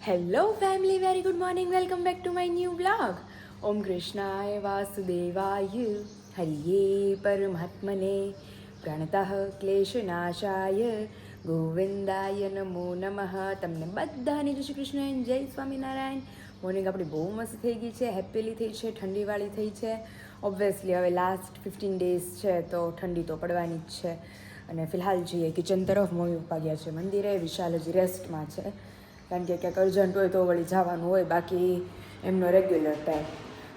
Hello family, very good morning. Welcome back to my new blog. ઓમ કૃષ્ણાય વાસુદેવાય હરિયે પરમાત્મને પ્રણતઃ ક્લેશનાશાય ગોવિંદાય નમો નમઃ. તમને બધાને જય શ્રી કૃષ્ણ અને જય સ્વામિનારાયણ. મોર્નિંગ આપણી બહુ મસ્ત થઈ ગઈ છે, હેપીલી થઈ છે, ઠંડીવાળી થઈ છે. ઓબ્વિયસલી હવે લાસ્ટ 15 ડેઝ છે તો ઠંડી તો પડવાની જ છે. અને ફિલહાલ જઈએ કિચન તરફ. મમ્મી પપ્પા ગયા છે મંદિરે, વિશાલ હજી રેસ્ટમાં છે કારણ કે ક્યાંક અર્જન્ટ હોય તો વળી જવાનું હોય, બાકી એમનો રેગ્યુલર ટાઈમ.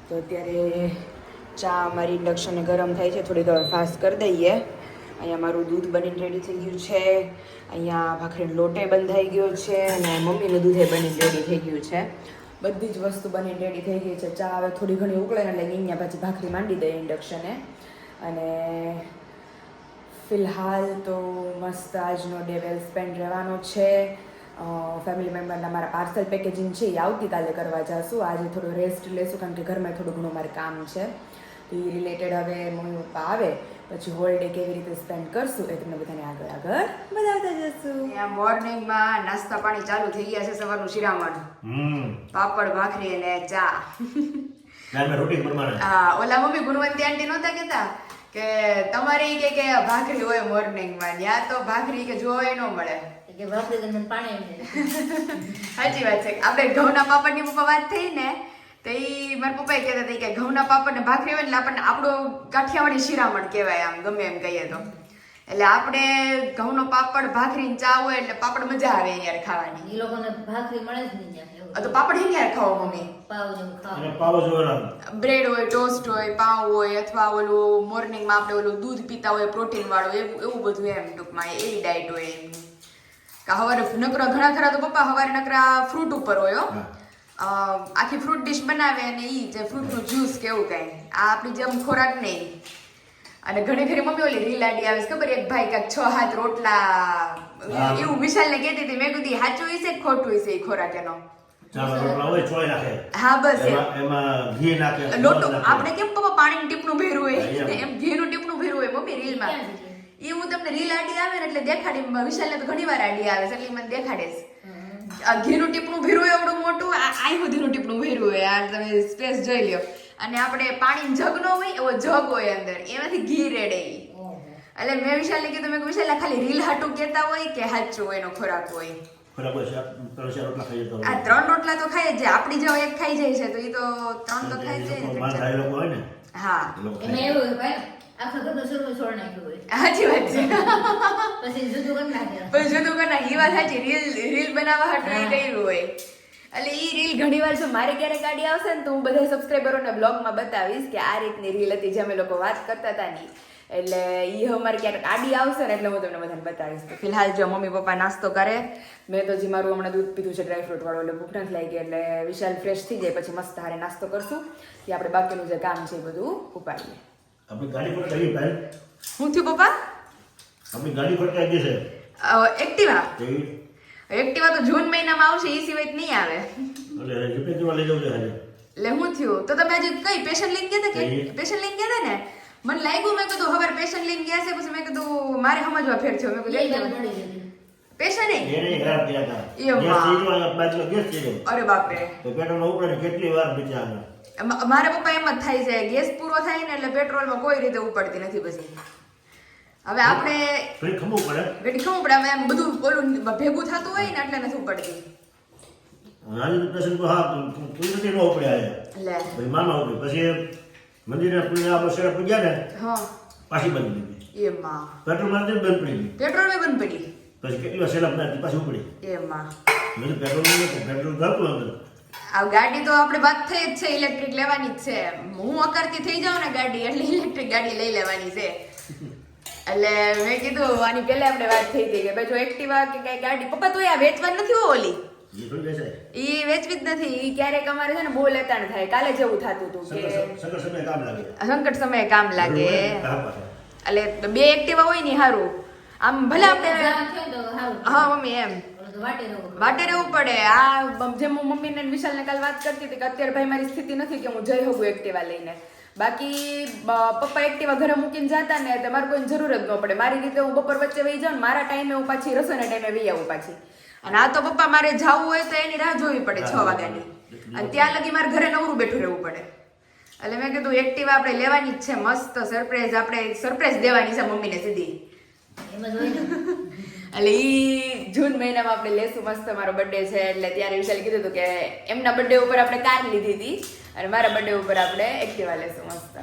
તો અત્યારે ચા અમારી ઇન્ડક્શને ગરમ થાય છે, થોડીક વાર ફાસ્ટ કરી દઈએ. અહીંયા મારું દૂધ બનીને રેડી થઈ ગયું છે, અહીંયા ભાખરીનો લોટે બંધાઈ ગયો છે અને મમ્મીનું દૂધે બનીને રેડી થઈ ગયું છે. બધી જ વસ્તુ બનીને રેડી થઈ ગઈ છે. ચા હવે થોડી ઘણી ઉકળે એટલે અહીંયા પછી ભાખરી માંડી દઈએ ઇન્ડક્શને. અને ફિલહાલ તો મસ્ત આજનો ડે વેલ સ્પેન્ડ રહેવાનો છે. ફેમિલી મેમ્બરના મારા પાર્સલ પેકેજિંગ છે એ આવતીકાલે કરવા જઈશું. આજે થોડો રેસ્ટ લેશું કારણ કે ઘરમાં થોડું ઘણું મારે કામ છે. તો એ રિલેટેડ હવે મમ્મી પપ્પા આવે પછી હોલ ડે કેવી રીતે સ્પેન્ડ કરશું એ તમને બધાને આગળ બતાવતા જશું. મોર્નિંગમાં નાસ્તા પાણી ચાલુ થઈ ગયા છે. સવારનું શિરામણ, પાપડ, ભાખરી અને ચા. ઓલા મમ્મી ગુણવંતી આંટી નહોતા કહેતા કે તમારે કે ભાખરી હોય મોર્નિંગમાં, ત્યાં તો ભાખરી કે જોવાય ન મળે કે ભાખરી તમને પાણી. સાચી વાત છે. આપણે ઘઉંના પાપડની પપ્પા વાત થઈ ને તો એ મારા પપ્પાએ કહેતા હતા કે ઘઉંના પાપડ ને ભાખરી હોય એટલે આપણને આપણો કાઠિયાવાડી શિરામણ કહેવાય, આમ ગમે એમ કહીએ તો. એટલે આપણે ઘઉંનો પાપડ, ભાખરી ચા હોય એટલે પાપડ મજા આવે યાર ખાવાની. એ લોકોને ભાખરી મળે જ નહીં ત્યાં. તો પાપડ હે યાર ખાઓ મમ્મી. પાવ જેવું બ્રેડ હોય, ટોસ્ટ હોય, પાવ હોય, અથવા ઓલું મોર્નિંગમાં આપણે ઓલું દૂધ પીતા હોય પ્રોટીન વાળું, એવું બધું એમ ટૂંકમાં એવી ડાયટ હોય એમની. હવારે નકરા ઘણા ખરા તો પપ્પા હવારે નકરા ફ્રૂટ ઉપર હોય આખી ફ્રૂટ ડીશ બનાવે અને ઈ જે ફ્રૂટનું જ્યુસ કેવું કાંઈ, આ આપણી જેમ ખોરાક નહીં. અને ઘણી ઘણી મમ્મી ઓલી રીલાડી આવે ખબર, એક ભાઈ કાંઈક 6-7 રોટલા એવું વિશાલને કહેતી હતી. મેં કીધું સાચું હશે કે ખોટું હશે એ ખોરાક એનો? હા બસ લોટો આપણે કેમ પપ્પા પાણીનું ટીપણું ભર્યું હોય એમ ઘીનું ટીપણું ભર્યું હોય મમ્મી રીલમાં. એ હું તમને રીલ આડી આવે ને એટલે દેખાડી. વિશાલને તો ઘણી વાર આડી આવે છે એટલે મને દેખાડે છે. ઘીનું ટીપણું ભર્યું હોય એવડું મોટું, આ સુધીનું ટીપણું ભર્યું હોય, આ તમે સ્પેસ જોઈ લો. અને આપણે પાણી જગ નો હોય એવો જગ હોય અંદર, એમાંથી ઘી રેડે. એટલે મેં વિશાલને કીધું, મેં વિશાલ ખાલી રીલ હાટું કહેતા હોય કે સાચું હોય એનો ખોરાક હોય? આ 3 રોટલા તો ખાય જ. આપણી જો એક ખાઈ જાય છે તો એ તો 3 તો ખાઈ જાય ને. હા એમાં એવું હોય આખા ઘરનું સર્વ છોડ નાખ્યું હોય. સાચી વાત છે. પછી જુદું કરી નાખે. પછી જુદું કરી નાખે. એ વાત સાચી. રીલ બનાવવા હાટું એ કર્યું હોય. એટલે એ રીલ ઘણી વાર જો મારે ક્યારેક ગાડી આવશે ને તો હું બધા સબસ્ક્રાઈબરોને બ્લોગમાં બતાવીશ કે આ રીતની રીલ હતી જે અમે લોકો વાત કરતા હતા ની. એટલે એ અમારે ક્યારેક આડી આવશે ને એટલે હું તમને બધાને બતાવીશ. તો ફિલહાલ જો મમ્મી પપ્પા નાસ્તો કરે, મેં તો જે મારું હમણાં દૂધ પીધું છે ડ્રાયફ્રૂટ વાળું, એટલે ભૂખ નથી લાગી. એટલે વિશાલ ફ્રેશ થઈ જાય પછી મસ્ત હારે નાસ્તો કરશું, કે આપણે બાકીનું જે કામ છે એ બધું ઉપાડીએ. આપણી ગાડી પર કઈ ભાઈ? શું થયું પપ્પા? આપણી ગાડી પર કઈ છે? એક્ટિવા. એક્ટિવા તો જૂન મહિનામાં આવશે, એ સિવાય જ નહીં આવે. એટલે રિપેરિંગમાં લઈ જવું છે હાલે. એટલે શું થયું? તો તમે આજે કઈ પેશન લઈને ગયા હતા કે? પેશન લઈને ગયા હતા ને? મને લાગ્યું, મેં કીધું હવે પેશન લઈને ગયા છે, પછી મેં કીધું મારે સમજવા ફેર થયો. મેં કીધું પેશન એને ખરાબ થયા હતા. ગેસ થઈ ગયો, બાજુમાં ગેસ થઈ ગયો. અરે બાપ રે. તો પેટ્રોલ ઉપર કેટલી વાર બચાવે. મારા પપ્પા એમ જ થાય છે, ગેસ પૂરો થાય ને એટલે પેટ્રોલમાં કોઈ રીતે ઉપડતી નથી. પછી હવે આપણે ફરી ખમવું પડે એમ બધું ઓલું ભેગું થતું હોય ને એટલે નથી ઉપડતી. હાલ પેશન તો હા કોઈ નથી ન ઉપડ્યા લે ભાઈ મામા ઉપડી. પછી મંદિરે પૂજા બસેરા પૂજા ને પાછી બંધ થઈ એમાં પેટ્રોલ માંથી બંધ પડી ગઈ. પેટ્રોલ બંધ પડી. પછી કેટલી વાર સેલા બનાવી પાછી ઉપડી. એમાં મેં પેટ્રોલ નહીં, પેટ્રોલ ઘરતું અંદર. આ ગાડી તો આપણે વાત થઈ જ છે, ઇલેક્ટ્રિક લેવાની જ છે. હું અકરતી થઈ જાઉં ને ગાડી એટલે ઇલેક્ટ્રિક ગાડી લઈ લેવાની છે. એટલે મેં કીધું આની પહેલા આપણે વાત થઈ હતી કે ભાઈ જો એક્ટિવા કે કઈ ગાડી પપ્પા તો આ વેચવા નથી હો ઓલી. ઈ વેચવી જ નથી. ઈ ક્યારેક અમારે છે ને બહુ લેતાણ થાય. કાલે જેવું થતું હતું કે સંકટ સમયે કામ લાગે. એટલે 2 એક્ટિવા હોય ને સારું. આમ ભલે આપણે હા મમ્મી એમ વાટે રહેવું પડે. આ જેમ હું મમ્મીને વિશાલને કાલ વાત કરતી હતી કે અત્યારે ભાઈ મારી સ્થિતિ નથી કે હું જઈ શકું એક્ટિવા લઈને. બાકી પપ્પા એક્ટિવા ઘરે મૂકીને જતા ને તમારે કોઈ જરૂર જ ન પડે. મારી રીતે હું બપોર વચ્ચે વહી જાઉં ને મારા ટાઈમે હું પાછી રસોઈના ટાઈમે વહી આવું પાછી. અને આ તો પપ્પા મારે જવું હોય તો એની રાહ જોવી પડે 6 વાગ્યાની, અને ત્યાં લગી મારે ઘરે નવરું બેઠું રહેવું પડે. એટલે મેં કીધું એક્ટિવા આપણે લેવાની જ છે, મસ્ત સરપ્રાઈઝ, આપણે સરપ્રાઈઝ દેવાની છે મમ્મીને સીધી. એમ જ હોય ને. એટલે ઈ જૂન મહિનામાં આપણે લેશું, મસ્ત મારો બર્થડે છે એટલે ત્યારે વિશાલે કીધું હતું કે એમના બર્થડે ઉપર આપણે કાર લીધી હતી અને મારા બર્થડે ઉપર આપણે એક્ટિવા લેશું મસ્ત.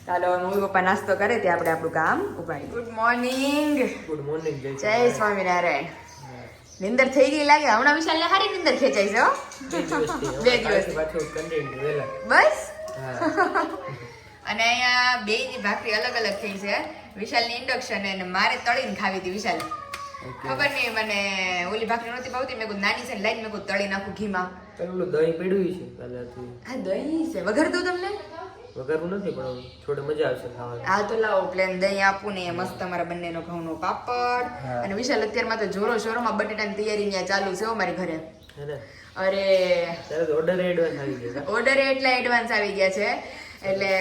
ચાલો મમ્મી પપ્પા નાસ્તો કરે ત્યાં આપણે આપણું કામ ઉપાડી. Good morning. Good morning. જય સ્વામિનારાયણ. નિંદર થઈ ગઈ લાગે હમણાં, વિશાલને સારી નિંદર ખેંચાઈ છે હો. 2 દિવસ બસ. અને અહીંયા બેયની ભાખરી અલગ અલગ થઈ છે. વિશાલની ઇન્ડક્શન અને મારે તળીને ખાવી હતી. વિશાલ ખબર નહીં મને ઓલી ભાખરી નહોતી ભાવતી, મેં કીધું નાની છે લાઈન, મેં કીધું તળી નાખું ઘીમાં. પેલું દહીં પડ્યું છે પહેલાથી. હા દહીં છે, વઘાર દઉં તમને? વઘારવું નથી પણ થોડે મજા આવશે ખાવાની. હા તો લાવો પ્લેન દહીં આપું ને મસ્ત અમારા બંનેનો ઘઉંનો પાપડ. અને વિશાલ અત્યારમાં તો જોરો શોરોમાં બટેટાની તૈયારી ત્યાં ચાલુ છે અમારી ઘરે. અરે ઓર્ડર એડવાન્સ આવી ગયા. ઓર્ડર એટલા એડવાન્સ આવી ગયા છે એટલે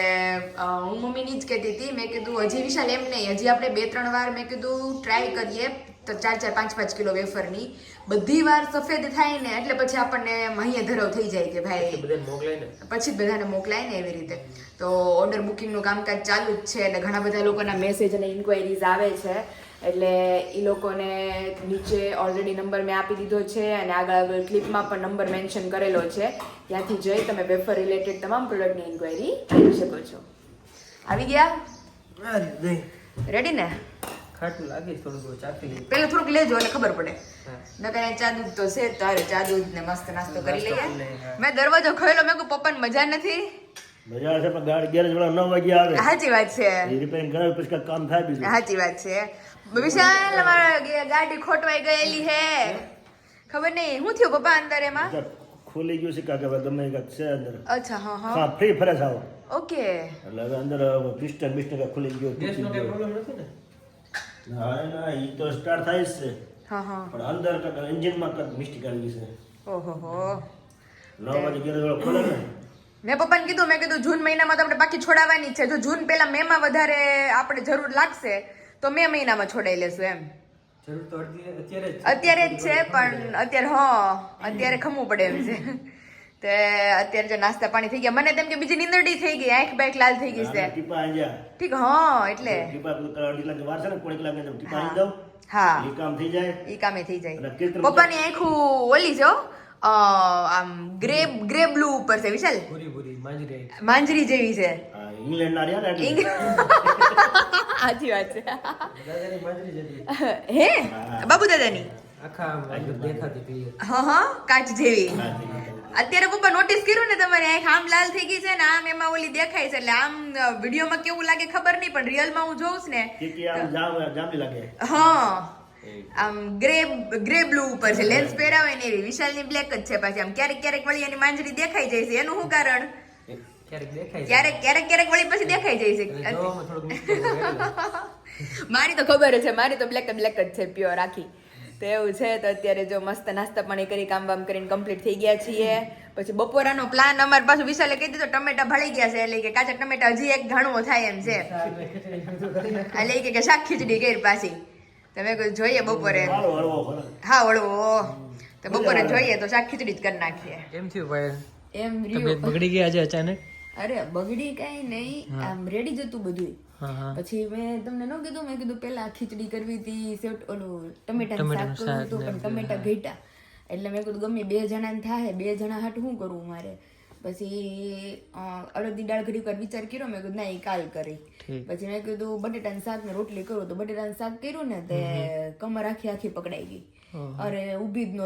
હું મમ્મીની જ કહેતી હતી, મેં કીધું હજી વિશાલ એમ નહીં, હજી આપણે 2-3 વાર મેં કીધું ટ્રાય કરીએ તો 4-5 કિલો વેફરની બધી વાર સફેદ થાય ને એટલે પછી આપણને મહીએ ધરાવ થઈ જાય કે ભાઈ બધાને મોકલાય ને, પછી બધાને મોકલાય ને એવી રીતે. તો ઓર્ડર બુકિંગનું કામકાજ ચાલુ જ છે એટલે ઘણા બધા લોકોના મેસેજ અને ઇન્ક્વાયરીઝ આવે છે એટલે એ લોકોને નીચે ઓલરેડી નંબર મેં આપી દીધો છે અને આગળ ક્લિપમાં પણ નંબર મેન્શન કરેલો છે, ત્યાંથી જઈ તમે વેફર રિલેટેડ તમામ પ્રોડક્ટની ઇન્ક્વાયરી કરી શકો છો. આવી ગયા? રેડી ને? ખાટું લાગે થોડું ચાખી લઈએ. પેલું થોડુંક લેજો એટલે ખબર પડે. નકર ચા દૂધ તો છે, તારે ચા દૂધ ને મસ્ત નાસ્તો કરી લઈએ. મેં દરવાજો ખોલ્યો, મેં કહું પપ્પાને મજા નથી. મજા છે પણ ગાડી ગેરેજ વાળા 9 વાગે આવે. સાચી વાત છે, રિપેરિંગ કરાવી પછી કાંઈક કામ થાય બીજું. સાચી વાત છે. વિશાલ અમારા ગાડી ખોટવાઈ ગયેલી હે, ખબર નહીં શું થયું પપ્પા અંદર એમાં? ખોલી ગયું છે કાકે ગમે કાંઈક છે અંદર. અચ્છા હા હા હા ફ્રી ફરે છે આવો. ઓકે. એટલે હવે અંદર પિસ્ટન બિસ્ટન ખુલી ગયો. ગેસનો કઈ પ્રોબ્લેમ નથી ને? ના ઈ તો સ્ટાર્ટ થાય જ છે હા હા. પણ અંદર કાંઈક એન્જિનમાં કાંઈક મિસ્ટેક આવી છે. ઓહો હો. 9 વાગે ગેરેજ વાળો ખોલે ને. મેં પપ્પાને કીધું, મેં કીધું જૂન મહિનામાં તો આપણે બાકી છોડાવવાની છે, જો જૂન પહેલા મેમાં વધારે આપણે જરૂર લાગશે તો મે મહિનામાં છોડાઈ લેશું એમ. જરૂર તો અત્યારે જ છે પણ અત્યારે ખમવું પડે એમ છે. તે અત્યારે જો નાસ્તા પાણી થઈ ગયા, મને તેમ કે બીજી નીંદરડી થઈ ગઈ, આંખ બાઈક લાલ થઈ ગઈ છે. ટીપા આંજા ઠીક હા એટલે ટીપા અડધી કલાક વાર છે ને, પોણી કલાક ને ટીપા આંજી દઉં. હા એ કામ થઈ જાય. ઈ કામે થઈ જાય. અને કેતર પપ્પાની આંખું ઓલી જો આમ ગ્રે બ્લુ ઉપર છે વિશાલ, પૂરી માંજરી જેવી છે. ઇંગ્લેન્ડ ના રહ્યા ને એટલે. સાચી વાત છે. દાદાની માજરી જતી હે બાબુ દાદાની આખા આમ દેખાતી ક્લિયર. હા કાચ જેવી. અત્યારે પપ્પા નોટિસ કર્યું ને તમારી આંખ આમ લાલ થઈ ગઈ છે ને આમ એમાં ઓલી દેખાય છે, એટલે આમ વિડીયોમાં કેવું લાગે ખબર નહીં પણ રિયલમાં હું જોઉં ને કે આમ જામી લાગે. હા આમ ગ્રે બ્લુ ઉપર છે, લેન્સ પહેરાવે ને એવી. વિશાલની બ્લેક જ છે પાછી. આમ ક્યારેક વળી એની માંજરી દેખાઈ જાય છે, એનું શું કારણ? ક્યારેક દેખાય ક્યારેક વળી પછી દેખાઈ જાય છે. એટલે જોવામાં થોડુંક મિસ્ટેક મારી તો ખબર જ છે, મારી તો બ્લેક જ છે પ્યોર આખી. તો એવું છે. તો અત્યારે જો મસ્ત નાસ્તા પાણી કરી કામ બામ કરીને કમ્પ્લીટ થઈ ગયા છીએ. પછી બપોરાનો પ્લાન અમારે પાછું વિશાલે કહી દીધો, ટમેટા ભળી ગયા છે એટલે કે કાચા ટમેટા હજી એક ઘાણું થાય એમ છે, એટલે કે શાક ખીચડી કરી પાછી. તમે કોઈ જોઈએ બપોરે? હા વળવો તો બપોરે જોઈએ તો શાક ખીચડી જ કરી નાખીએ. એમ થયું ભાઈ, એમ તબિયત બગડી ગઈ આજે અચાનક? અરે બગડી કઈ નહીં, આમ રેડી જતું બધું. પછી મેં તમને ન કીધું, મેં કીધું પેલા ખીચડી કરવી હતી, ઓલું ટમેટાનું શાક કરવું હતું પણ ટમેટા ઘટ્યા એટલે મેં કીધું ગમે 2 જણાને થાય, 2 જણા હાટું શું કરવું મારે. પછી અડદની દાળ ઘડી વાર વિચાર કર્યો, મેં કીધું ના એ કાલ કરી. પછી મેં કીધું બટેટાનું શાક ને રોટલી કરું, તો બટેટાનું શાક કર્યું ને તે કમર આખી પકડાઈ ગઈ. અરે ઊભી જ ન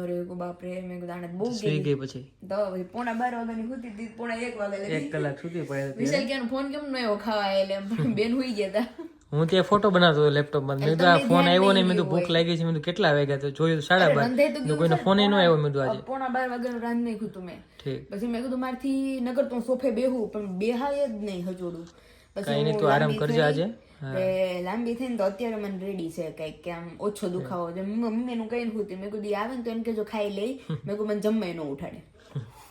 રહ્યો બાપરે. મેં કીધું આને બહુ ગઈ. પછી તો 11:15 વાગ્યાની સુતી હતી, 1:15 વાગે 1 કલાક સુધી પડ્યા. વિશાલ કે ફોન કેમ ન આવ્યો ખાવા, એટલે બેન હુઈ ગયા હતા. હું ત્યાં ફોટો બનાવતો લેપટોપમાં, મેં કીધું આ ફોન આવ્યો ને, મેં કીધું ભૂખ લાગી છે, મેં કીધું કેટલા વાગ્યા તો જોયું તો 12:30. કોઈનો ફોન ન આવ્યો. મેં કીધું આજે 11:15 વાગ્યાનું રાંધ નહીં ખુતું મેં. પછી મેં કીધું મારથી નગર તો સોફે બેહું પણ બેહાય જ નહીં હજોડું. પછી તું આરામ કરજે આજે. લાંબી થઈને તો અત્યારે મને રેડી છે કઈક કે આમ ઓછો દુખાવો છે. મમ્મી નું કઈ નથી. મેં કીધું આવે ને તો એમ કે જો ખાઈ લઈ. મેં કીધું મને જમવાય ન ઉઠાડે.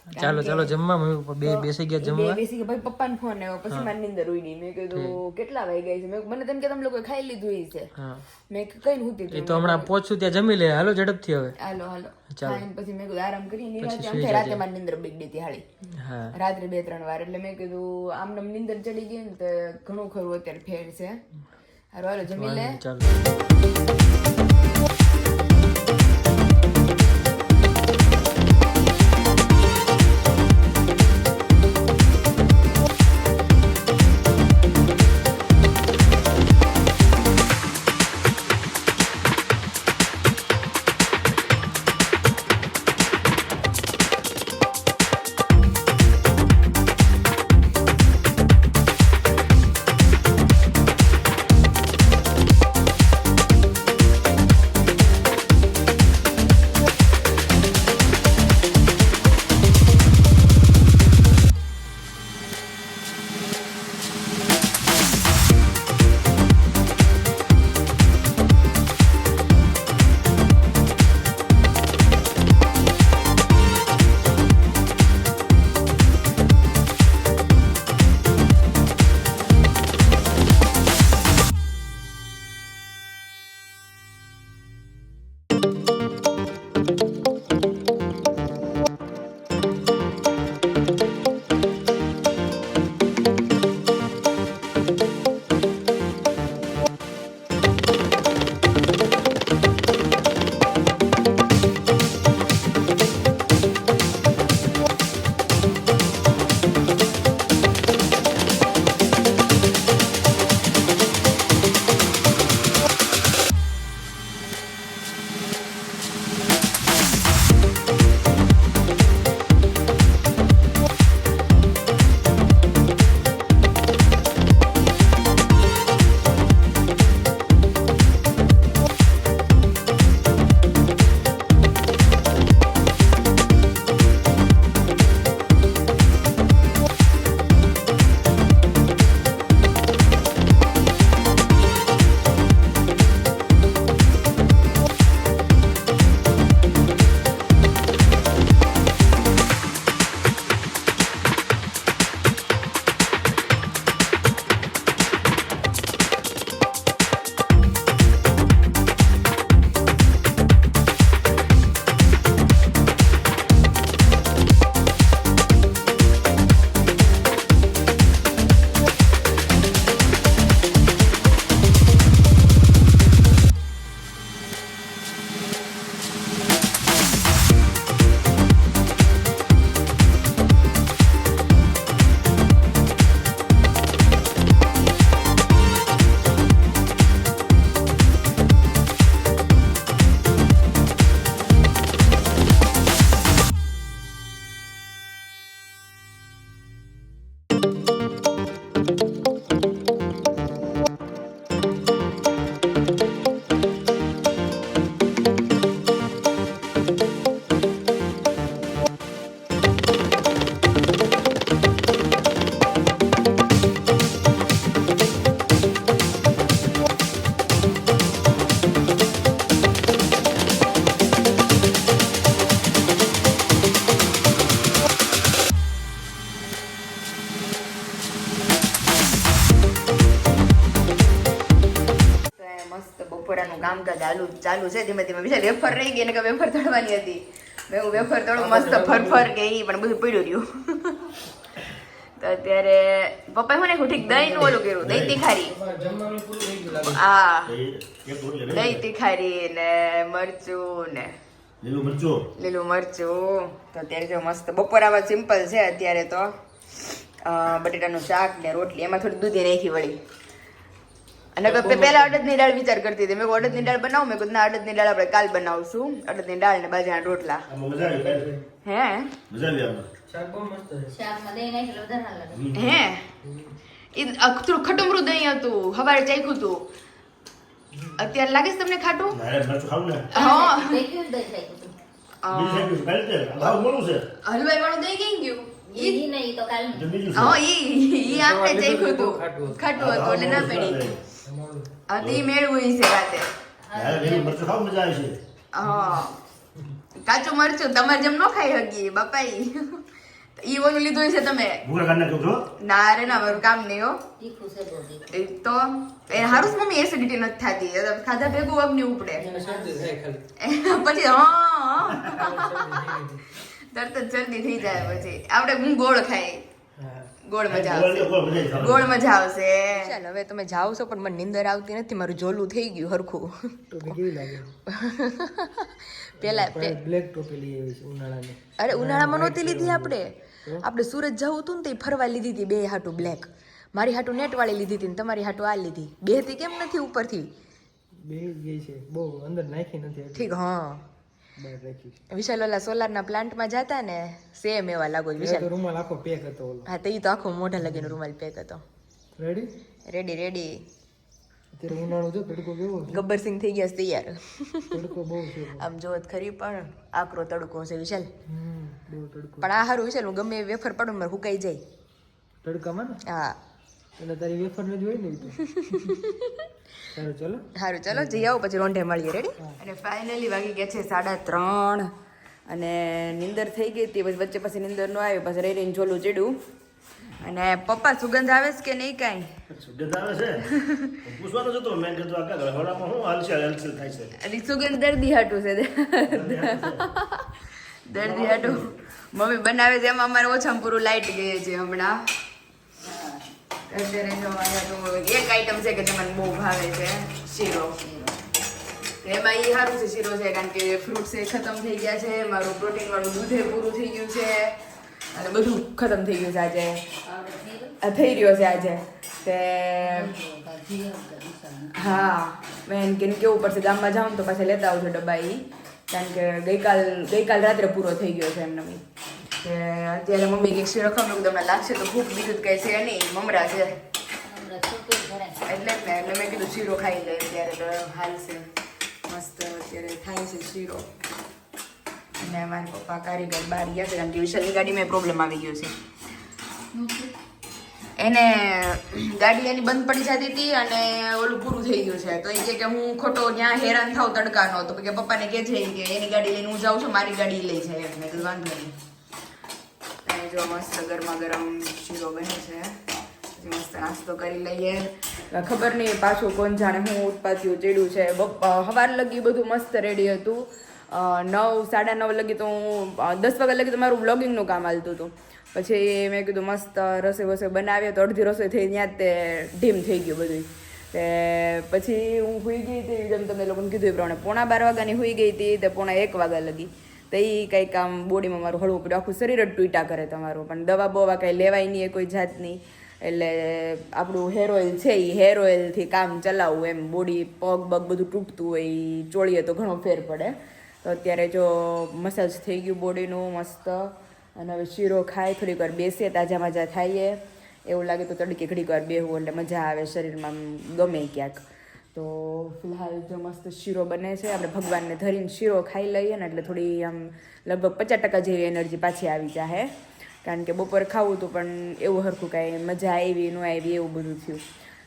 ચાલો ચાલો જમવા મમ્મી પપ્પા બે બેસી ગયા જમવા. બેસી કે ભાઈ પપ્પાનો ફોન આવ્યો પછી મારી નીંદર ઉડી. મેં કીધું કેટલા વાગ્યા છે? મેં મને તેમ કે તમે લોકો ખાઈ લીધું છે. હા મેં કઈ નહોતી. એ તો હમણાં પહોંચશું ત્યાં જમી લે. હાલો ઝડપથી હવે. હાલો હાલો ચાલો. ખાઈને પછી મેં કીધું આરામ કરી નિરાંતે. સુઈ આમ રાતે મારી નીંદર બગડી હતી હાળી. હા રાત્રે 2-3 વાર. એટલે મેં કીધું આમને નીંદર ચડી ગઈ ને તો ઘણું ખરું અત્યારે ફેર છે. હાલો હાલો જમી લે. ચાલો બપોરાનું કામકાજ ચાલુ છે ધીમે ધીમે. બીજા વેફર રહી ગઈ ને કે વેફર તળવાની હતી. મેં વેફર તળું મસ્ત ફરફર કે ઈ પણ બધું પડ્યું રહ્યું. તો અત્યારે પપ્પાએ મને ઠીક દહીં નું ઓલું કર્યું, દહીં તીખારી. હા દહીં તીખારી ને મરચું ને લીલું મરચું. તો અત્યારે જો મસ્ત બપોરામાં સિમ્પલ છે અત્યારે તો. બટેટાનું શાક ને રોટલી, એમાં થોડી દૂધી નાખી વળી. અને પેલા અડદની દાળ વિચાર કરતી હતી. મેં અડદની દાળ બનાવું, મેં કીધું ના અડદની દાળ આપણે કાલ બનાવશું. અડદની દાળ ને બાજરાના રોટલા. હે હે થોડું ખટુમરું દહીં હતું, હવારે ચાખ્યું હતું. અત્યારે લાગે છે તમને ખાટું? હા હલવાઈ વાળું દહીં કઈ ગયું? હા ઈ આપણે ચાખ્યું હતું, ખાટું હતું એટલે ના પડી. હા તે મેળવું છે રાતે. હા કાચું મરચું તમારે જેમ ન ખાઈ હગી બાપા ઈ ઓલું લીધું છે તમે ભૂખા કાઢ નાખ્યો છો ના રે ના મારું કામ નહીં હો તીખું છે બહુ તીખું. એ તો એ હારું જ મમ્મી એસિડિટી નથી થતી ખાધા ભેગું અગ્નિ ઉપડે એને શરદી થાય ખાલી પછી તરત જ જલ્દી થઈ જાય પછી આપણે હું ગોળ ખાઈ હા ગોળ મજા આવશે ગોળ મજા આવશે ચાલ હવે તમે જાઓ છો પણ મને નીંદર આવતી નથી મારું જોલું થઈ ગયું હરખું ટોપી કેવી લાગે પેલા બ્લેક ટોપી લઈ આવી છે ઉનાળાની અરે ઉનાળામાં નહોતી લીધી આપણે સુરત જવું હતું ને તો ફરવા લીધી હતી બે હાટું બ્લેક મારી હાટું નેટ વાળી લીધી હતી ને તમારી હાટું આ લીધી બે હતી કેમ નથી ઉપરથી બે ગઈ છે બહુ અંદર નાખી નથી હજી. ઠીક હા બહાર રાખી છે વિશાલ ઓલા સોલારના પ્લાન્ટમાં જતા ને સેમ એવા લાગો છો તો વિશાલ રૂમાલ આખો પેક હતો ઓલો હા તો ઈ તો આખો મોઢા લગીનો રૂમાલ પેક હતો રેડી રેડી રેડી અત્યારે ઉનાળો જો તડકો કેવો છે ગબ્બરસિંહ થઈ ગયા છે તૈયાર તડકો બહુ છે આમ જોત ખરી પણ આકરો તડકો છે વિશાલ બહુ તડકો પણ આ હારું વિશાલ હું ગમે એ વેફર પડું મારે હુકાઈ જાય તડકામાં ને હા એટલે તારી વેફર ને જોઈ ને ઈ તો સારું ચલો સારું ચલો જઈ આવો પછી રોંઢે મળીએ રેડી અને ફાઇનલી વાગી ગયા છે 3:30 અને નીંદર થઈ ગઈ હતી પછી વચ્ચે પછી નીંદર ન આવી પછી રહી રહીને જોલું ચડ્યું અને પપ્પા સુગંધ આવે છે કે નહીં કાંઈ સુગંધ આવે છે પૂછવાનો જતો મેં કીધું આ કાગળ હવડામાં શું હલચલ થાય છે એટલે સુગંધ દર્દી હાટું છે દર્દી હાટું મમ્મી બનાવે છે એમાં અમારે ઓછામાં પૂરું લાઈટ ગઈ છે હમણાં અત્યારે જો અહીંયા તો એક આઈટમ છે કે જે મને બહુ ભાવે છે શીરો એમાં એ સારું છે શીરો છે કારણ કે ફ્રૂટ્સ એ ખતમ થઈ ગયા છે મારું પ્રોટીન વાળું દૂધ એ પૂરું થઈ ગયું છે અને બધું ખતમ થઈ ગયું છે આજે આ થઈ રહ્યો છે આજે તે હા મેં કેમ કેવું પડશે ગામમાં જાઉં તો પાછા લેતા આવજો ડબ્બા ઈ કારણ કે ગઈકાલ રાત્રે પૂરો થઈ ગયો છે એમને કે અત્યારે મમ્મી કંઈક શીરો ખાવાનું તમને લાગશે તો ભૂખ બીજું જ કંઈ છે નહીં મમરા છે એટલે જ ને એટલે મેં કીધું શીરો ખાઈ લે અત્યારે તો હાલ છે મસ્ત અત્યારે થાય છે શીરો અને મારા પપ્પા કારીગર બહાર ગયા છે કારણ કે વિશાલની ગાડીમાં પ્રોબ્લેમ આવી ગયો છે એને ગાડી એની બંધ પડી જતી હતી અને ઓલું પૂરું થઈ ગયું છે તો એ કહે કે હું ખોટો ત્યાં હેરાન થાવ તડકાનો તો કે પપ્પાને કહે છે કે એની ગાડી લઈને હું જાઉં છું મારી ગાડી લઈ જાય મેં કીધું વાંધો નહીં અને જો મસ્ત ગરમા ગરમ શીરો બને છે પછી મસ્ત નાસ્તો કરી લઈએ ખબર નહીં પાછું કોણ જાણે હું ઉત્પાત્યું ચડ્યું છે સવાર લગી બધું મસ્ત રેડી હતું 9 9:30 લગી તો હું 10 વાગ્યા લગી તો મારું બ્લોગિંગનું કામ હાલતું હતું પછી મેં કીધું મસ્ત રસોઈ વસોઈ બનાવીએ તો અડધી રસોઈ થઈ ત્યાં જ તે ઢીમ થઈ ગયું બધું તે પછી હું સૂઈ ગઈ હતી જેમ તમને લોકોને કીધું એ પ્રમાણે 11:30 વાગ્યાની સૂઈ ગઈ હતી તે 1:30 વાગ્યા લગી તો એ કંઈક આમ બોડીમાં મારું હળવું પડ્યું આખું શરીર જ તૂટ્યા કરે તમારું પણ દવા બોવા કંઈ લેવાય નહીં એ કોઈ જાતની એટલે આપણું હેર ઓઇલ છે એ હેર ઓઇલથી કામ ચલાવવું એમ બોડી પગ બગ બધું તૂટતું હોય એ ચોળીએ તો ઘણો ફેર પડે તો અત્યારે જો મસાજ થઈ ગયું બોડીનું મસ્ત અને હવે શીરો ખાય થોડીક વાર બેસીએ તાજા મજા થાઈએ એવું લાગે તો તડકે ઘડીક વાર બેહવું એટલે મજા આવે શરીરમાં ગમે ક્યાંક તો ફિલહાલ જો મસ્ત શીરો બને છે આપણે ભગવાનને ધરીને શીરો ખાઈ લઈએ ને એટલે થોડી આમ લગભગ 50% જેવી એનર્જી પાછી આવી જાય કારણ કે બપોર ખાવું હતું પણ એવું હરખું કાંઈ મજા આવી ન આવી એવું બધું થયું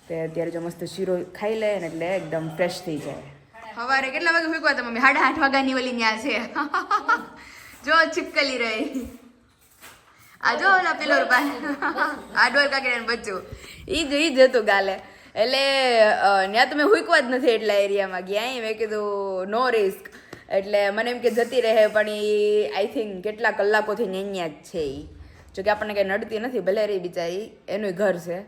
તો અત્યારે જો મસ્ત શીરો ખાઈ લઈએ ને એટલે એકદમ ફ્રેશ થઈ જાય સવારે કેટલા વાગે ફૂંકવા તમે 8:30 વાગ્યાની ઓલી ત્યાં છે જો છીપકલી રહી આ જો ઓલા પેલો આ ડોર કાકીને બચ્ચું ઈ જ હતું ગાલે એટલે ત્યાં તો મેં હુંકવા જ નથી એટલા એરિયામાં ગયા મેં કીધું નો રિસ્ક એટલે મને એમ કે જતી રહે પણ એ આઈ થિંક કેટલા કલાકોથી અહીંયા જ છે એ જોકે આપણને કંઈ નડતી નથી ભલે રહી બિચારી એનું ઘર છે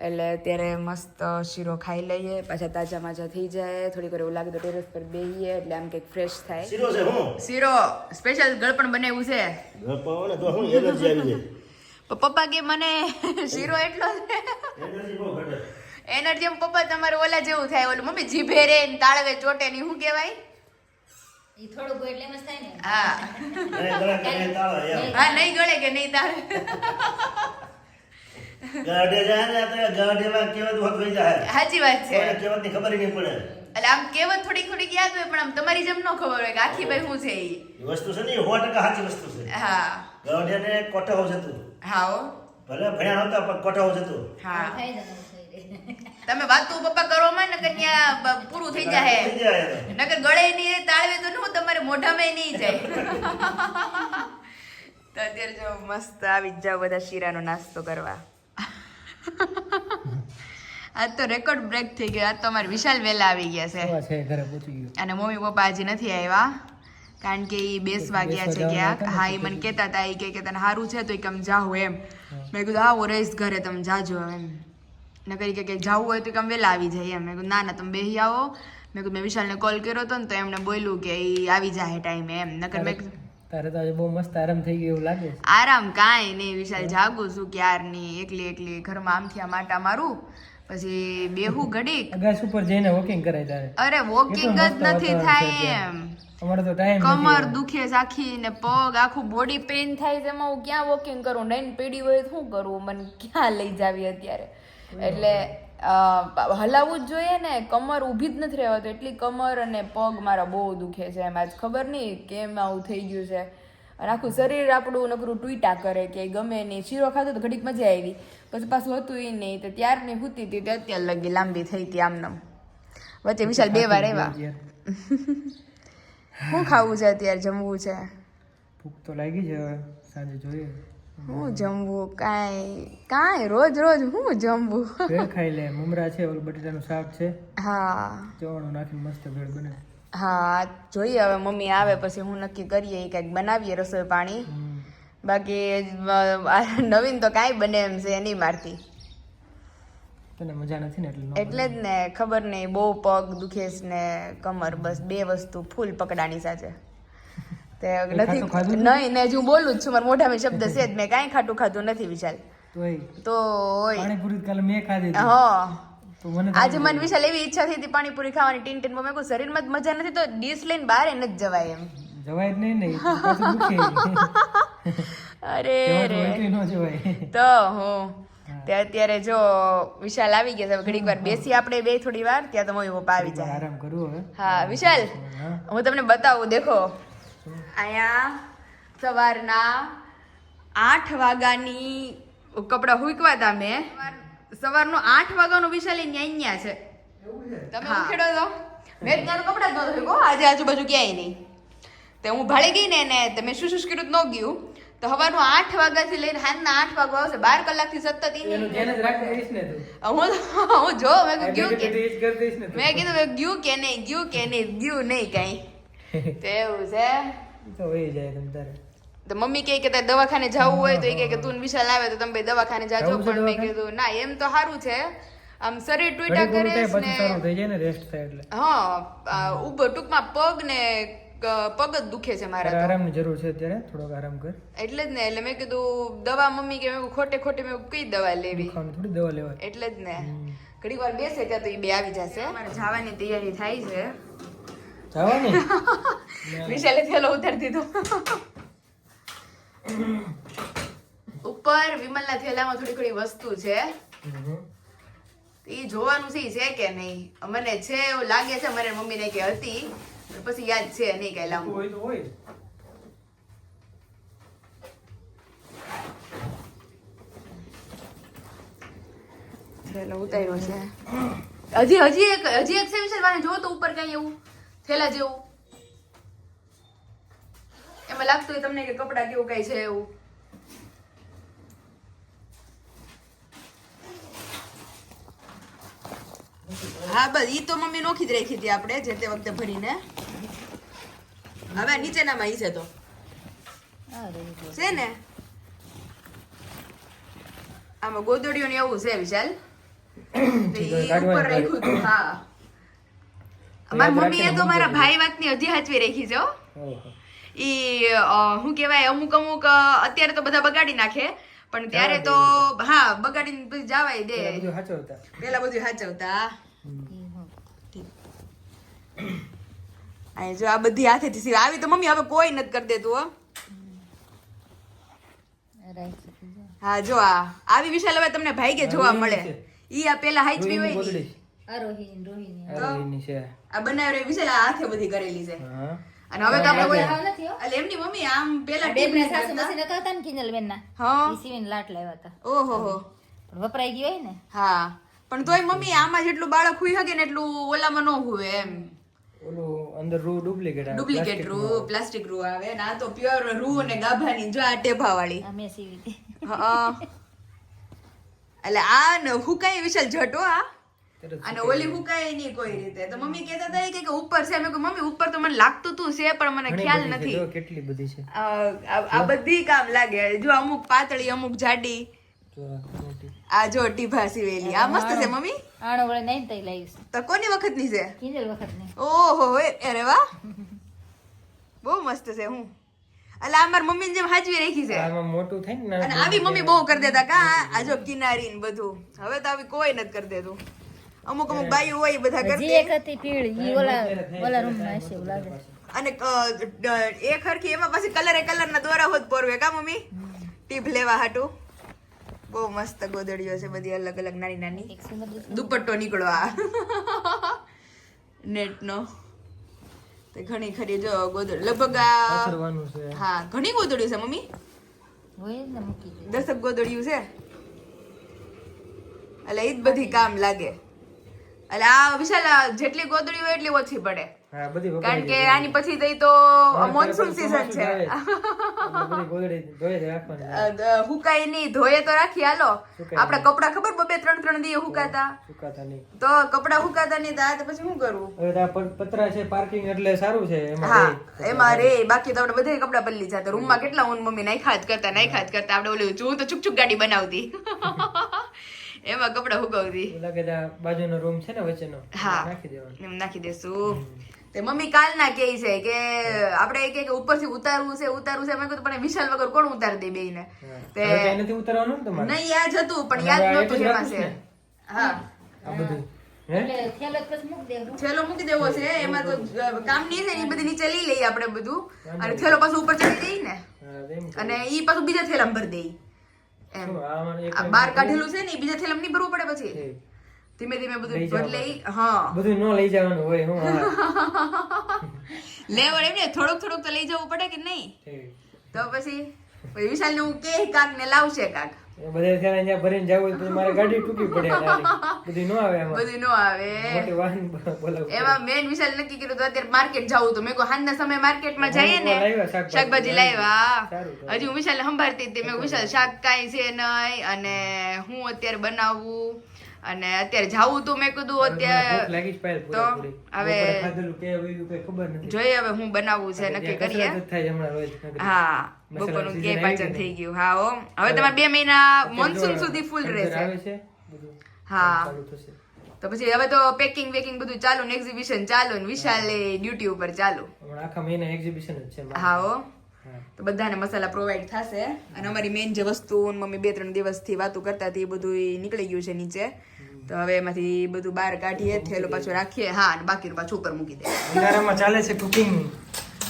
એટલે અત્યારે મસ્ત શીરો ખાઈ લઈએ પાછા તાજા માજા થઈ જાય થોડીક વાર એવું લાગે તો ટેરેસ પર બેહીએ એટલે આમ કંઈક ફ્રેશ થાય શીરો છે હું શીરો સ્પેશિયલ ગળપણ બનાવ્યું છે ગપાવને તો હું એનર્જી આવી જાય પપ્પા કે મને શીરો એટલો છે એનર્જી બહુ ઘટે એનર્જી પપ્પા તમારે ઓલા જેવું થાય ઓલું મમ્મી જીભે રે ને તાળવે ચોટે ની શું કહેવાય ઈ થોડુંક એટલે એમ જ થાય ને. હા નહીં ગળે કે નહીં તાળે એમ હા નહીં ગળે કે નહીં તાળે ગાડે જાય ને તો ગાડેમાં કેવત હોત થઈ જાય સાચી વાત છે કોઈને કેવતની ખબર ય નહીં પડે એટલે આમ કહેવત થોડીક થોડીક યાદ હોય પણ આમ તમારી જેમ ન ખબર હોય કે આખી ભાઈ શું છે ઈ એ વસ્તુ છે ને એ 100% સાચી વસ્તુ છે હા ગાડેને કોઠો જતું હા હો ભલે ભણ્યા નહોતા પણ કોઠો જતું હા થાય જ ને. તમે વાતું પપ્પા કરવામાં ને કન્યા પૂરું થઈ જાય નકર ગળે નહીં તાળવે તો નું તમારે મોઢામાં નહીં જાય. તો અત્યારે જો મસ્ત આવી જ જાઓ બધા શીરાનો નાસ્તો કરવા. આજ તો રેકોર્ડ બ્રેક થઈ ગયો. આજ તો અમારે વિશાલ વહેલા આવી ગયા છે ઘરે પહોંચી ગયો. અને મમ્મી પપ્પા હજી નથી આવ્યા કારણ કે એ 2 વાગ્યા છે ક્યાંક. હા એ મને કહેતા હતા એ કે તને સારું છે તો કેમ જાઉં એમ. મેં કીધું આવો રહીશ ઘરે તમે જાજો એમ. નકરી કે જાવું હોય તો કેમ વહેલા આવી જાય એમ. મેં કીધું ના તમે બેસી આવો. મેં કીધું મેં વિશાલને કોલ કર્યો હતો ને તો એમણે બોલ્યું કે એ આવી જાય ટાઈમે એમ. નકર મેં તારે તો આજે બહુ મસ્ત આરામ થઈ ગયો એવું લાગે છે. આરામ કાંઈ નહીં વિશાલ, જાગું છું ક્યારની એકલી ઘરમાં આમથી આમ આટા મારું પછી બેહું ઘડીક. અગાસ ઉપર જઈને વોકિંગ કરાય તારે. અરે વોકિંગ જ નથી થાય એમ. અમારે તો ટાઈમ કમર દુખે છે આખી ને પગ આખું બોડી પેઇન થાય છે. એમાં હું ક્યાં વોકિંગ કરું? નઈને પીડી હોય તો શું કરવું? મને ક્યાં લઈ જાવી અત્યારે? એટલે હલાવવું જ જોઈએ ને. કમર ઊભી જ નથી રહેવાતું. એટલી કમર અને પગ મારા બહુ દુખે છે એમ. આજ ખબર નહીં કેમ આવું થઈ ગયું છે. અને આખું શરીર આપણું નકરું ટૂટા કરે કે ગમે નહીં. શીરો ખાધો તો ઘડીક મજા આવી, પછી પાછું હતું એ નહીં. તો ત્યારની હુતી હતી તો અત્યાર લગી લાંબી થઈ હતી આમનામ. વચ્ચે વિશાલ 2 વાર આવ્યા. શું ખાવું છે અત્યારે? જમવું છે? ભૂખ તો લાગી છે, હવે સાંજે જોઈએ હું જમવું. કાંઈ રોજ હું જમવું? ભેળ ખાઈ લે. મમરા છે, ઓલું બટેટાનું શાક છે, હા ચવાણું નાખીને મસ્ત ભેળ બને. હા જોઈએ હવે મમ્મી આવે પછી હું નક્કી કરીએ કંઈક બનાવીએ રસોઈ પાણી. બાકી નવીન તો કાંઈ બને એમ છે નહીં મારતી. તને મજા નથી ને એટલે જ ને. ખબર નહીં બહુ પગ દુખે છે ને કમર. બસ 2 વસ્તુ ફૂલ પકડાની સાથે. તે નથી નહીં ને હું બોલું જ છું. મારા મોઢામાં શબ્દ છે જ. મેં કાંઈ ખાટું ખાધું નથી વિશાલ. તો પાણીપુરી કાલે મેં ખાધી. હા આજે મને વિશાલ એવી ઈચ્છા થઈ હતી પાણીપુરી ખાવાની. ટીન મેં કહું શરીરમાં જ મજા નથી તો ડીશ લઈને બહાર નથી જવાય એમ. જવાય જ નહીં. અરે રે ન જવાય તો હું તે અત્યારે જો વિશાલ આવી ગયા છે. ઘડીક વાર બેસી આપણે બે થોડી વાર. ત્યાં તો મમ્મી પપ્પા આવી જાય. આરામ કરું હવે. હા વિશાલ હું તમને બતાવું. દેખો અહીંયા સવારના 8 વાગ્યાની કપડાં હુકવા હતા મેં. સવારનો 8 વાગ્યાનો વિશાલ અહીંયા છે. તમે ઉખેડો તો મેં ત્યાંનું કપડાં જ નહોતું હુકો. આજે આજુબાજુ ક્યાંય નહીં. તો હું ભાળી ગઈ ને તમે શું કર્યું ન ગયું તો હવાનું 8 વાગ્યાથી લઈને સાંજના 8 વાગ્યા આવશે. 12 કલાકથી સતત હું જો મેં કીધું કે નહીં ગયું નહીં કઈ. તો એવું છે. તો મમ્મી કહે કે તારે દવાખાને જવું હોય તો એ કહે કે તું વિશાલ આવે તો તમે બે દવાખાને જાજો. પણ મેં કીધું ના એમ તો સારું છે. આમ શરીર ટૂટા કરે ને. હા ઉભો ટૂંકમાં પગ ને પગ જ દુખે છે મારા. આરામની જરૂર છે અત્યારે. થોડોક આરામ કર. એટલે જ ને. એટલે મેં કીધું દવા મમ્મી કે ખોટે મેં કઈ દવા લેવી? થોડી દવા લેવાય. એટલે જ ને. ઘડીક વાર બેસે ત્યાં તો એ બે આવી જશે. મારે જવાની તૈયારી થાય છે. જવાની વિશાલે થેલો ઉતારી દીધો ઉપર. વિમલના થેલામાં થોડી ઘણી વસ્તુ છે. એ જોવાનું છે કે નહીં. મને છે એવું લાગે છે. મારી મમ્મીને કે હતી પછી યાદ છે નહીં કઈ લાંબુ હોય તો હોય. થેલો ઉતાર્યો છે. હજી એક છે વિશાલ વાને જો તો ઉપર કઈ એવું થેલા જેવું. એમાં લાગતું હોય તમને કે કપડા કેવું કઈ છે એવું. હા બસ ઈ તો મમ્મી નોખી જ રાખી હતી આપણે જે તે વખતે ભરીને. હવે નીચેનામાં ઈ છે તો છે ને. આમાં ગોદડીઓ ને એવું છે વિશાલ. ઉપર રાખ્યું હતું. હા મારી મમ્મી એ તો મારા ભાઈ વાતની હજી હાચવી રાખી છે. ઈ શું કેવાય અમુક અત્યારે તો બધા બગાડી નાખે પણ ત્યારે તો હા બગાડીને પછી જવાય દે. પેલા બધું સાચવતા. જો આ બધી હાથેથી આવી તો મમ્મી હવે કોઈ નથી કરી દેતું. હો હા જો આવી વિશાલ હવે તમને ભાઈ જોવા મળે. ઈ આ પેલા હાચવી હોય ને આ બનાવી વિશાલ હાથે બધી કરેલી છે. અને હવે તો આપણે એટલે એમની મમ્મી આમ પેલા બેબના સાસુ મસીને કહતા ને કિંજલ બેન ના ઈ સીવીને લાટ લાવ્યા હતા. ઓહો હો પણ વપરાઈ ગયો હોય ને. હા પણ તોય મમ્મી આમાં જેટલું બાળક હુઈ શકે ને એટલું ઓલામાં ન હુવે એમ. ઓલું અંદર રૂ ડુપ્લિકેટ રૂ પ્લાસ્ટિક રૂ આવે ને આ તો પ્યોર રૂ અને ગાભાની જો આ ટેભા વાળી. અમે સીવી હતી. હા એટલે આ ને હુકાય વિશાલ જટો આ અને ઓલી હુકાય નહીં કોઈ રીતે. તો મમ્મી કહેતા હતા કે ઉપર છે. મેં કહ્યું મમ્મી ઉપર તો મને લાગતું તું છે પણ મને ખ્યાલ નથી. કેટલી બધી છે આ બધી કામ લાગે. જો અમુક પાતળી અમુક જાડી. આ જો ટીભા સીવેલી આ મસ્ત છે મમ્મી. આણો વળે નહીં તઈ લાવીશ. તો કોની વખત ની છે? કીધેલ વખત નહીં. ઓહો અરે વાહ બહુ મસ્ત છે. હું એટલે આ મારી મમ્મી જેમ હાજવી રાખી છે. આમાં મોટું થાય ને અને આવી મમ્મી બહુ કરી દેતા કા આ જો કિનારી ને બધું. હવે તો આવી કોઈ નથી કરી દેતું. અમુક બાઈ હોય એ બધા હજી કરતી. એક હતી પીળી ઈ ઓલા રૂમ માં હશે એવું લાગે. અને એક હરખી એમાં પછી કલર ના દોરા હોત પોરવે કા મમ્મી ટીપ લેવા હાટું. બહુ મસ્ત ગોદડીઓ છે બધી અલગ અલગ નાની નાની. એક સુંદર દુપટ્ટો નીકળો આ નેટ નો. તે ઘણી ખરી જો ગોદડી લગભગ આ પાથરવાનું છે. હા ઘણી ગોદડીઓ છે મમ્મી. હોય ને મૂકી દે. 10 ગોદડીઓ છે. એટલે ઈ જ બધી કામ લાગે. એટલે આ વિશાલ જેટલી ગોદડી હોય એટલી ઓછી પડે. હા બધી કારણ કે આની પછી થઈ તો મોન્સૂન સીઝન છે. બધી ગોદડી ધોઈ રાખવાની. હુકાય નહીં ધોયે તો રાખી હાલો. આપડા કપડા ખબર 2-3 દી હુકાતા સુકાતા નહીં તો કપડા હુકાતા નહીં તો આ તો પછી શું કરવું? હવે આ પતરા છે પાર્કિંગ એટલે સારું છે એમાં. હા એમાં રે બાકી તો આપણે બધા કપડા બદલી જતા. રૂમમાં કેટલા હું મમ્મી નાખ્યા જ કરતા આપણે ઓલું હું તો ચૂક ગાડી બનાવતી એમાં કપડા હુકાવતી. લાગે છે આ બાજુનો રૂમ છે ને વચ્ચેનો હા નાખી દેવાનું. એમ નાખી દેશું. તે મમ્મી કાલના કહે છે કે આપણે કે ઉપરથી ઉતારવું છે મેં કીધું પણ વિશાલ વગર કોણ ઉતારી દે બેયને? તે હવે ક્યાંય નથી ઉતારવાનું ને તમારે? નહીં યાદ હતું પણ યાદ નહોતું એમાં છે. હા આ બધું હે એટલે થેલો જ પછી મૂકી દેવું. થેલો મૂકી દેવો છે. એમાં તો કામ નહીં થાય. એ બધી નીચે લઈ લઈએ આપણે બધું અને થેલો પાછું ઉપર ચડી દઈએ ને હા એમ અને ઈ પાછું બીજા થેલામાં ભરી દઈએ એમ. શું આમાં એક આ બાર કાઢેલું છે ને ઈ બીજા થેલામાં નહીં ભરવું પડે પછી ઠીક. ધીમે ધીમે બધું ભરી લઈ. હા બધું ન લઈ જવાનું હોય હું હા લેવડ એમ ને થોડુંક તો લઈ જવું પડે કે નહીં? ઠીક. તો પછી વિશાલ ને હું કે કાક ને લાવશે કાક. એ બધે થેલા અહીંયા ભરીને જાવું હોય તો મારે ગાડી ટૂંકી પડે નાની. બધી ન આવે એમાં. બધું નો આવે. મોટી વાહન બોલાવવું પડે. એમાં મેન વિશાલ નક્કી કર્યું તો અત્યારે માર્કેટ જવું તો મેં કહ્યું હાંજના સમય માર્કેટમાં જઈએ ને લાવ્યા શાકભાજી લાવ્યા. સારું તો. હજી હું વિશાલ સંભાળતી હતી. મેં કીધું, વિશાલ શાક કાંઈ છે નહીં અને હું અત્યારે બનાવવું અને અત્યારે જાવું તો મેં કીધું ભૂખ અત્યારે લાગી જ પાય તો પૂરી. હવે બપોરે ખાધેલું કે એવું કઈ ખબર નથી. જોઈએ હવે હું બનાવવું છે નક્કી કરીએ. કસરત જ થાય હમણાં રોજ નકરી. હા મસાલાનું બપોરનું season કે આવી પાચન ગયું થઈ ગયું. હા હો હવે તમારે 2 મહિના મોન્સૂન જો સુધી ફૂલ અંદર આવે રહેશે. છે બધું. હા ચાલુ થશે. તો પછી હવે તો પેકિંગ વેકિંગ બધું ચાલુ ને એક્ઝિબિશન ચાલુ ને વિશાલે ડ્યુટી ઉપર ચાલુ. હમણાં આખા મહિના એક્ઝિબિશન જ છે મારે. હા હો હા. તો બધાને મસાલા પ્રોવાઈડ થશે અને અમારી મેન જે વસ્તુ મમ્મી 2-3 દિવસથી વાતો કરતા હતી એ બધું નીકળી ગયું છે નીચે. તો હવે એમાંથી બધું બહાર કાઢીએ થેલો પાછો રાખીએ. હા અને બાકીનું પાછું ઉપર મૂકી દે. ઉનાળામાં ચાલે છે કુકિંગ.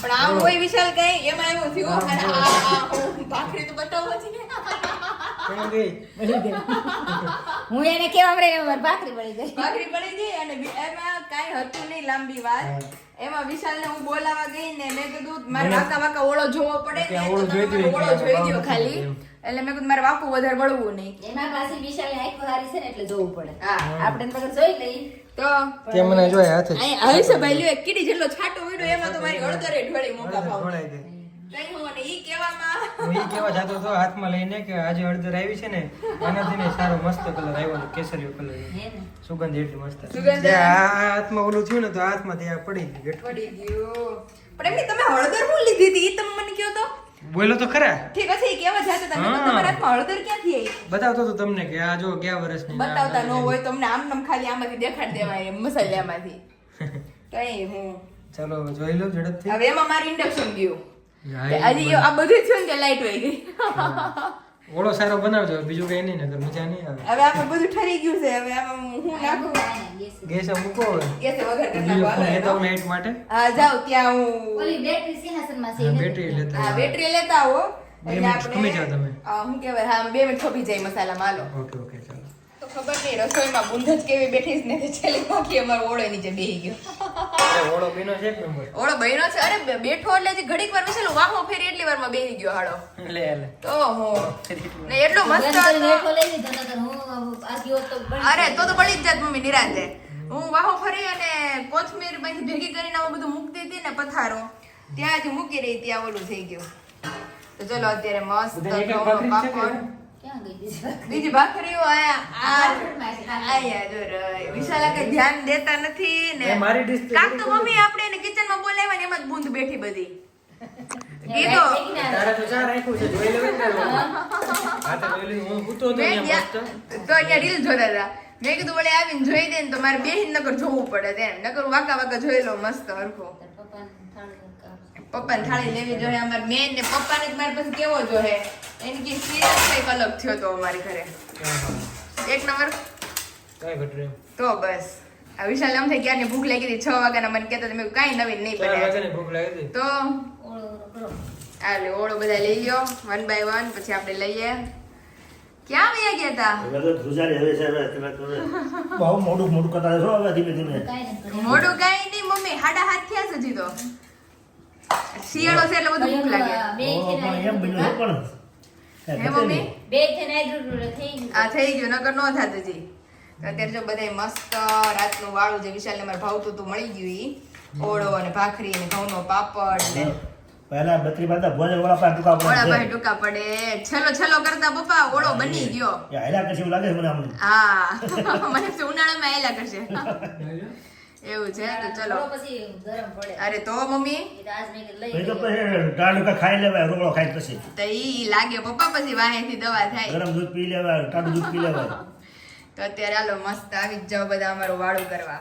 પણ આમ હોય વિશાલ કઈ એમાં એવું થયું અને આ ભાખરી તો બતાવો છે ને. કેમ ગઈ? બળી ગઈ. હું એને કેવા મળે મારી ભાખરી બળી ગઈ. ભાખરી પડી ગઈ અને એમાં કાંઈ હતું નહીં લાંબી વાત. એમાં વિશાલને હું બોલાવા ગઈ ને મેં કીધું મારે વાકા ઓળો જોવો પડે ને ઓળો તો તમે જોઈ ઓળો જોઈ દ્યો ખાલી. એટલે મેં કીધું મારે વાકું વધારે વળવું નહીં. એમાં પાછી વિશાલની આંખો હારી છે ને એટલે જોવું પડે. હા આપણે તો જોઈ લઈ. તો તે મને જોયા હાથે જ. અહીં હશે ભાઈ લ્યો એક કીડી જેટલો છાંટો ઉડ્યો એમાં તો મારી અડધરે ઢોળી મોકા ભાવ. જોડાઈ દે. કઈ હું અને ઈ કહેવામાં હું ઈ કેવા જાતો હતો હાથમાં લઈને કે આજે હળદર આવી છે ને એનાથી ને સારો મસ્ત કલર આવ્યો કેસરીયો કલર. હે ને. સુગંધ એટલી મસ્ત. સુગંધ. જે આ હાથમાં ઓલું થયું ને તો હાથમાં ત્યાં પડી ગયું. પડી ગયું. પણ એમની તમે હળદર હું લીધી હતી ઈ તમે મને કહો તો. બોલો તો ખરા. ઠીક છે ઈ કેવા જાતા તમે તો તમારા હાથમાં હળદર ક્યાંથી આવી? બતાવતો તો તમને કે આ જો ગયા વર્ષની બતાવતા ન હોય તો અમને આમ ખાલી આમાંથી દેખાડ દેવાય મસાલામાંથી. કઈ હું ચાલો હવે જોઈ લો ઝડપથી. હવે એમાં મારું ઇન્ડક્શન ગયું. હા, હજી આ બધું થયું ને લાઈટ વહી ગઈ. ઓળો સારો બનાવજો બીજું કઈ નહીં નકર મજા નહીં આવે. હવે આપણે બધું ઠરી ગયું છે. હવે આમાં હું નાખું ગેસ મૂકો હવે. ગેસ વગર કરી બીજો નાખો. ફોન લેતા હાલો. હું નાઈટ માટે. હા જાઓ ત્યાં હું ઓલી બેટરી સિંહાસનમાં છે હા, એને બેટરી લેતા હા બેટરી લેતા આવો. બે મિનિટ ખમી જાઓ તમે. શું કહેવાય હા 2 મિનિટ ખપી જાય મસાલામાં. હાલો ઓકે ઓકે ચાલો. તો ખબર નહીં રસોઈમાં બુંદ જ કેવી બેઠી ને છેલ્લી બાકી અમારો ઓળો નીચે બેહી ગયો. ઓળો બીનો છે એક નંબર. ઓળો બહેનો છે. અરે બેઠો એટલે હજી ઘડીક વાર વિશે વાહો ફેરી એટલી વારમાં બેહી ગયો હાડો. લે લે. તો ને એટલો મસ્ત ગરમ કરીને હતો. હેઠો લઈ લીધો નકર હું આ ગયો તો બળી અરે તો બળી જ જાત મમ્મી નિરાંતે. હું વાહો ફરી અને કોથમીર માંથી ભેગી કરીને આવું બધું મૂકતી હતી ને પથારો ત્યાં જ મૂકી રહી ત્યાં ઓલું થઈ ગયું. તો ચલો અત્યારે મસ્ત ઘઉંનો પાપડ ક્યાં ગઈ દીધી? બીજી ભાખરીઓ આયા જો રે. વિશાલા કઈ ધ્યાન દેતા નથી ને મારી dish તો કાક તો મમ્મી આપણે એને કિચનમાં બોલાવ્યા ને એમાં જ બૂંદ બેઠી બધી કીધો તારે તો ચા રાખ્યું છે જોઈ લેવું ને. હા તો જોઈ લેવું. હું સૂતો હતો મેં અહીંયા ત્યાં- મસ્ત. તો અહીંયા રીલ જોતા હતા. મેં કીધું વળે આવીને જોઈ દે ને તો મારે બેહીને નકર જોવું પડે તેમ નકર વાકા વાકા જોઈ લો મસ્ત હરખો. પપ્પાને થાળી લેવી જોઈએ અમારે મેન ને પપ્પાને જ મારી પાસે કેવો જોઈએ એની કે સિરિયસ કઈક અલગ થયો તો અમારી ઘરે એક નંબર. કાંઈ ઘટ રહ્યું. તો બસ આ વિશાલ એમ થઈ ક્યારની ભૂખ લાગી હતી 6 વાગ્યાના મને કહેતા મેં કાંઈ નવીન નહીં 4 બનાવ્યા વાગ્યાની ભૂખ લાગી હતી. તો ઓળો કરો. આ લે ઓળો બધા લઈ ગયો 1 by 1 પછી આપણે લઈએ. ક્યાં વયા ગયા હતા? હવે તો ગુજારી હવે છે હવે તમે તો બહુ મોડું કરતા રહો હવે ધીમે ધીમે. કાંઈ નથી કર્યું. મોઢું કાંઈ નહીં મમ્મી હાડા હાથ થયા છે હજી તો શિયાળો છે એટલે બધું ભૂખ લાગે. બે ઓ, છે પણ એમ બન્યું છે પણ હે મમ્મી બે છે ને આદરું થઈ ગયું. આ થઈ ગયું નકર નો થાત હજી. તો અત્યારે જો બધાય મસ્ત રાતનું વાળું જે વિશાલને મારે ભાવતું હતું મળી ગયું ઈ ઓળો અને ભાખરી અને ઘઉંનો પાપડ ને પહેલા બત્રી બાંધા ભોજન વાળા પાસે ટૂંકા ઓળા પડે પાસે ટૂંકા પડે છેલ્લો કરતા પપ્પા ઓળો બની ગયો. એ હાલ્યા કરશે એવું લાગે છે મને આમ. હા મને તો ઉનાળામાં આયલા કરશે એવું છે તો ચલો. ઓળો પછી ગરમ પડે. અરે તો મમ્મી એ તો આજ મેં કીધું લઈ પછી તો લઈએ. પછી ટાઢું ખાઈ લેવાય રોળો ખાઈ પછી તો ઈ લાગે પપ્પા પછી વાહેથી દવા થાય. ગરમ દૂધ પી લેવાય ટાઢું દૂધ પી લેવાય. તો અત્યારે હાલો મસ્ત આવી જ જાઓ બધા અમારું વાળું કરવા.